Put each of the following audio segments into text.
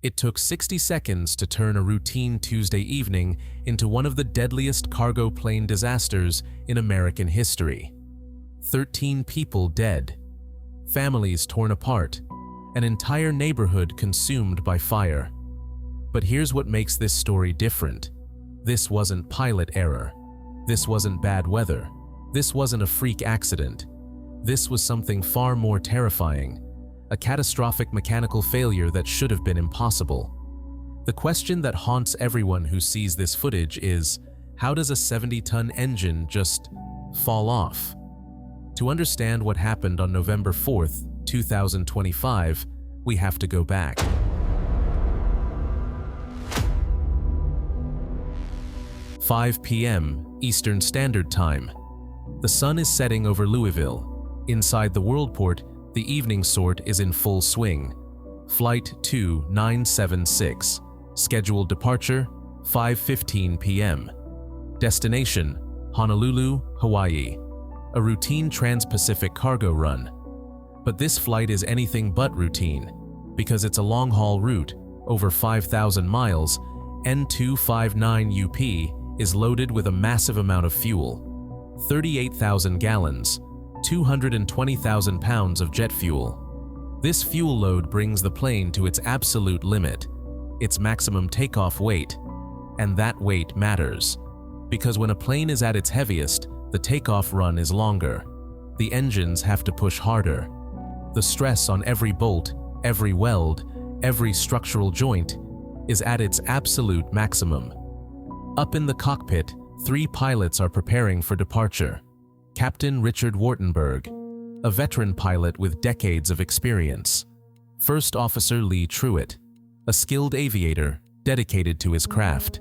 It took 60 seconds to turn a routine Tuesday evening into one of the deadliest cargo plane disasters in American history. 13 people dead, families torn apart, an entire neighborhood consumed by fire. But here's what makes this story different. This wasn't pilot error. This wasn't bad weather. This wasn't a freak accident. This was something far more terrifying. A catastrophic mechanical failure that should have been impossible. The question that haunts everyone who sees this footage is, how does a 70-ton engine just fall off? To understand what happened on November 4th, 2025, we have to go back. "5 p.m. Eastern Standard Time. The sun is setting over Louisville. Inside the Worldport, the evening sort is in full swing. Flight 2976. Scheduled departure, 5:15 p.m. Destination, Honolulu, Hawaii. A routine trans-Pacific cargo run. But this flight is anything but routine, because it's a long-haul route, over 5,000 miles. N259UP is loaded with a massive amount of fuel, 38,000 gallons, 220,000 pounds of jet fuel. This fuel load brings the plane to its absolute limit, its maximum takeoff weight. And that weight matters, because when a plane is at its heaviest, the takeoff run is longer. The engines have to push harder. The stress on every bolt, every weld, every structural joint is at its absolute maximum. Up in the cockpit, 3 pilots are preparing for departure. Captain Richard Wartenberg, a veteran pilot with decades of experience. First Officer Lee Truitt, a skilled aviator dedicated to his craft.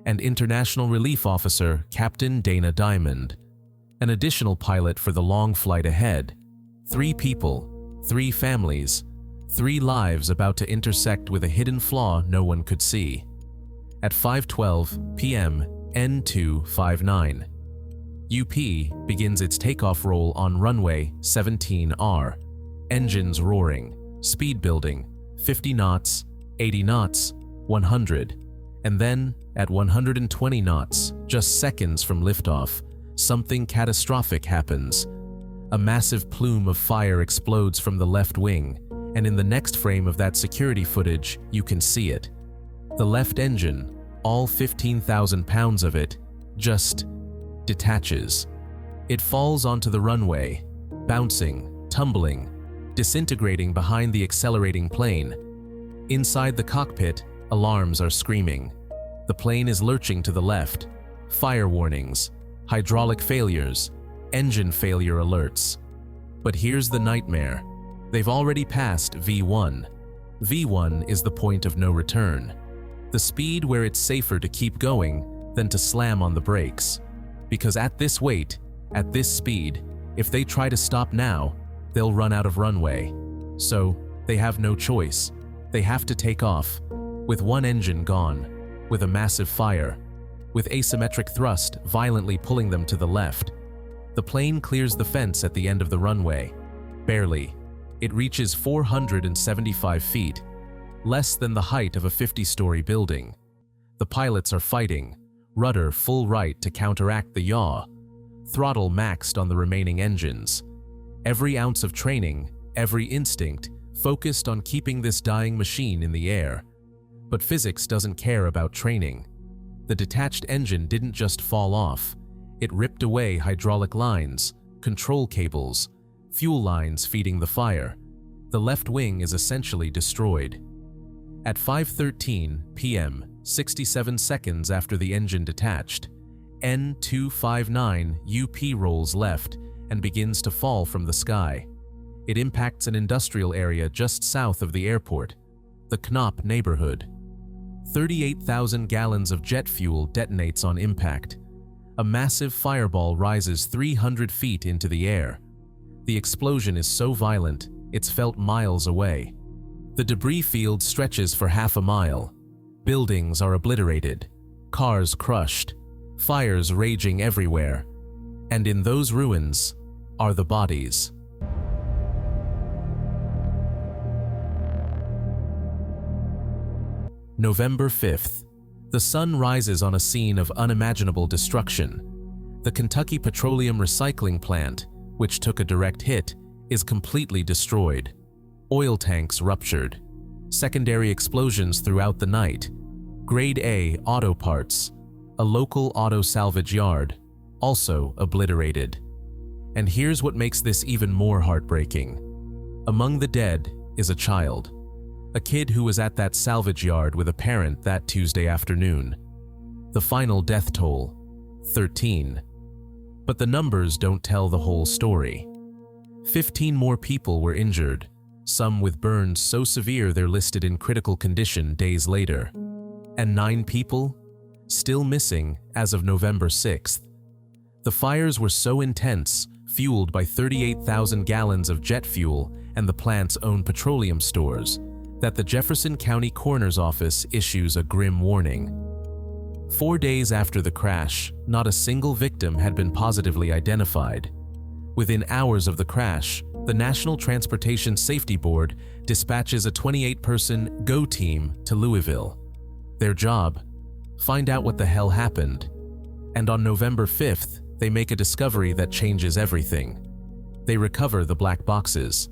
And International Relief Officer Captain Dana Diamond, an additional pilot for the long flight ahead. 3 people, 3 families, 3 lives about to intersect with a hidden flaw no one could see. At 5:12 p.m. N259. UP begins its takeoff roll on runway 17R. Engines roaring, speed building, 50 knots, 80 knots, 100. And then, at 120 knots, just seconds from liftoff, something catastrophic happens. A massive plume of fire explodes from the left wing, and in the next frame of that security footage, you can see it. The left engine, all 15,000 pounds of it, just detaches. It falls onto the runway, bouncing, tumbling, disintegrating behind the accelerating plane. Inside the cockpit, alarms are screaming. The plane is lurching to the left. Fire warnings, hydraulic failures, engine failure alerts. But here's the nightmare. They've already passed V1. V1 is the point of no return. The speed where it's safer to keep going than to slam on the brakes. Because at this weight, at this speed, if they try to stop now, they'll run out of runway. So, they have no choice. They have to take off, with one engine gone, with a massive fire, with asymmetric thrust violently pulling them to the left. The plane clears the fence at the end of the runway. Barely. It reaches 475 feet, less than the height of a 50-story building. The pilots are fighting, rudder full right to counteract the yaw, throttle maxed on the remaining engines. Every ounce of training, every instinct, focused on keeping this dying machine in the air. But physics doesn't care about training. The detached engine didn't just fall off. It ripped away hydraulic lines, control cables, fuel lines feeding the fire. The left wing is essentially destroyed. At 5:13 p.m., 67 seconds after the engine detached, N259UP rolls left and begins to fall from the sky. It impacts an industrial area just south of the airport, the Knopf neighborhood. 38,000 gallons of jet fuel detonates on impact. A massive fireball rises 300 feet into the air. The explosion is so violent, it's felt miles away. The debris field stretches for half a mile. Buildings are obliterated, cars crushed, fires raging everywhere. And in those ruins are the bodies. November 5th. The sun rises on a scene of unimaginable destruction. The Kentucky Petroleum Recycling Plant, which took a direct hit, is completely destroyed. Oil tanks ruptured. Secondary explosions throughout the night. Grade A auto parts, a local auto salvage yard, also obliterated. And here's what makes this even more heartbreaking. Among the dead is a child. A kid who was at that salvage yard with a parent that Tuesday afternoon. The final death toll, 13. But the numbers don't tell the whole story. 15 more people were injured, some with burns so severe they're listed in critical condition days later. And 9 people still missing as of November 6th. The fires were so intense, fueled by 38,000 gallons of jet fuel and the plant's own petroleum stores, that the Jefferson County Coroner's Office issues a grim warning. 4 days after the crash, not a single victim had been positively identified. Within hours of the crash, the National Transportation Safety Board dispatches a 28-person GO team to Louisville. Their job? Find out what the hell happened. And on November 5th, they make a discovery that changes everything. They recover the black boxes,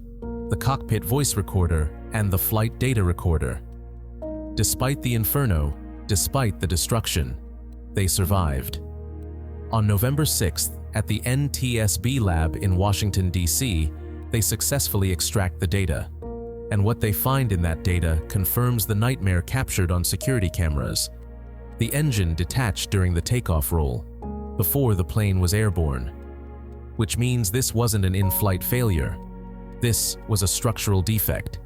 the cockpit voice recorder, and the flight data recorder. Despite the inferno, despite the destruction, they survived. On November 6th, at the NTSB lab in Washington, D.C., they successfully extract the data. And what they find in that data confirms the nightmare captured on security cameras. The engine detached during the takeoff roll, before the plane was airborne. Which means this wasn't an in-flight failure. This was a structural defect,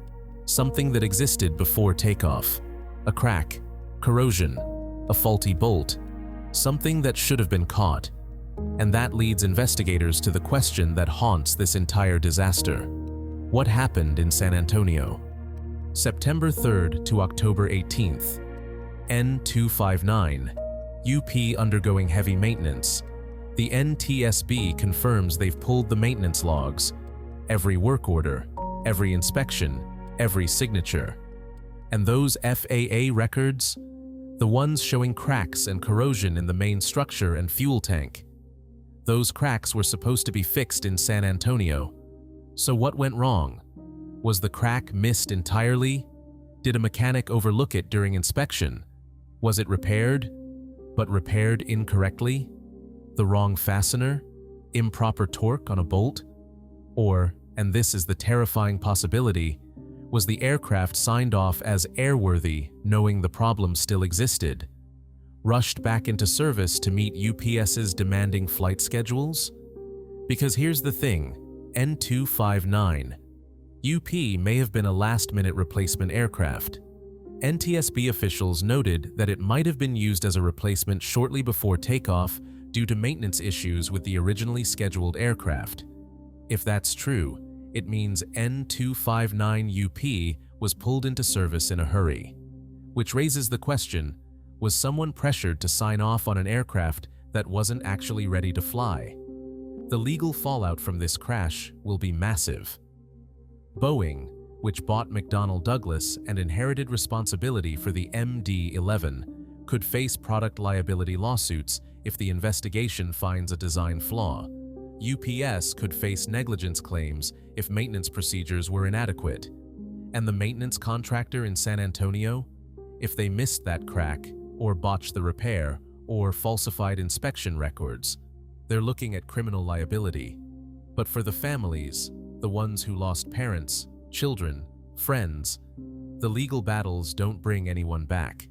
something that existed before takeoff. A crack, corrosion, a faulty bolt, something that should have been caught. And that leads investigators to the question that haunts this entire disaster. What happened in San Antonio? September 3rd to October 18th. N259, UP undergoing heavy maintenance. The NTSB confirms they've pulled the maintenance logs, every work order, every inspection, every signature. And those FAA records? The ones showing cracks and corrosion in the main structure and fuel tank. Those cracks were supposed to be fixed in San Antonio. So what went wrong? Was the crack missed entirely? Did a mechanic overlook it during inspection? Was it repaired, but repaired incorrectly? The wrong fastener? Improper torque on a bolt? Or, and this is the terrifying possibility, was the aircraft signed off as airworthy knowing the problem still existed? Rushed back into service to meet UPS's demanding flight schedules? Because here's the thing, N259. UP may have been a last-minute replacement aircraft. NTSB officials noted that it might have been used as a replacement shortly before takeoff due to maintenance issues with the originally scheduled aircraft. If that's true, it means N259 UP was pulled into service in a hurry. Which raises the question, was someone pressured to sign off on an aircraft that wasn't actually ready to fly? The legal fallout from this crash will be massive. Boeing, which bought McDonnell Douglas and inherited responsibility for the MD-11, could face product liability lawsuits if the investigation finds a design flaw. UPS could face negligence claims if maintenance procedures were inadequate. And the maintenance contractor in San Antonio? If they missed that crack, or botched the repair, or falsified inspection records, they're looking at criminal liability. But for the families, the ones who lost parents, children, friends, the legal battles don't bring anyone back.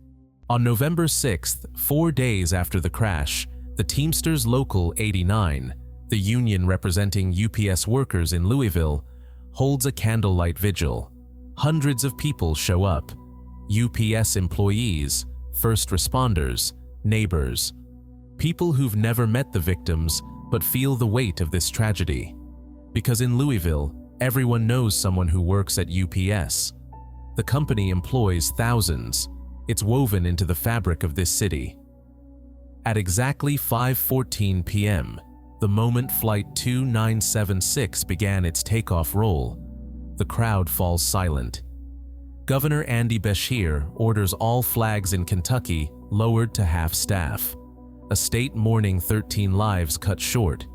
On November 6th, 4 days after the crash, the Teamsters Local 89, the union representing UPS workers in Louisville, holds a candlelight vigil. Hundreds of people show up. UPS employees, first responders, neighbors. People who've never met the victims but feel the weight of this tragedy. Because in Louisville, everyone knows someone who works at UPS. The company employs thousands. It's woven into the fabric of this city. At exactly 5:14 p.m., the moment Flight 2976 began its takeoff roll, the crowd falls silent. Governor Andy Beshear orders all flags in Kentucky lowered to half-staff. A state mourning 13 lives cut short.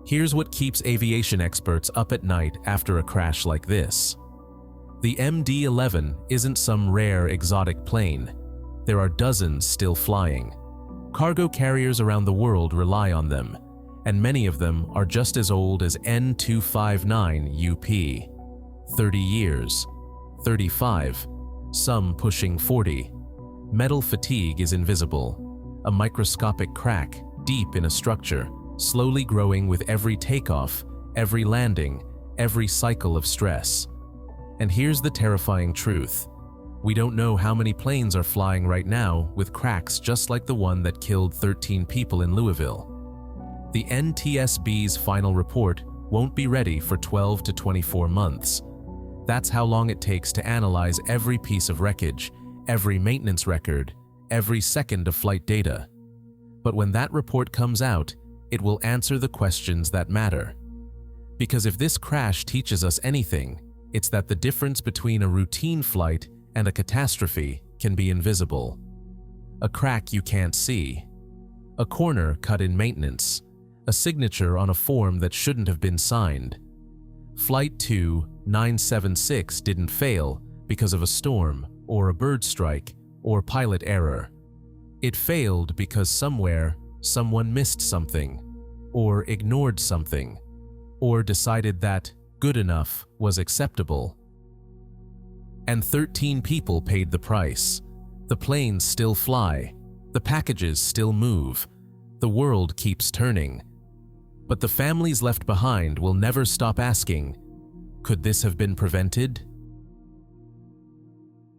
Here's what keeps aviation experts up at night after a crash like this. The MD-11 isn't some rare exotic plane. There are dozens still flying. Cargo carriers around the world rely on them, and many of them are just as old as N259UP. 30 years, 35, some pushing 40. Metal fatigue is invisible, a microscopic crack deep in a structure, slowly growing with every takeoff, every landing, every cycle of stress. And here's the terrifying truth. We don't know how many planes are flying right now with cracks just like the one that killed 13 people in Louisville. The NTSB's final report won't be ready for 12 to 24 months. That's how long it takes to analyze every piece of wreckage, every maintenance record, every second of flight data. But when that report comes out, it will answer the questions that matter. Because if this crash teaches us anything, it's that the difference between a routine flight and a catastrophe can be invisible. A crack you can't see, a corner cut in maintenance, a signature on a form that shouldn't have been signed. Flight 2976 didn't fail because of a storm or a bird strike or pilot error. It failed because somewhere someone missed something, or ignored something, or decided that good enough was acceptable. And 13 people paid the price. The planes still fly, the packages still move, the world keeps turning. But the families left behind will never stop asking, could this have been prevented?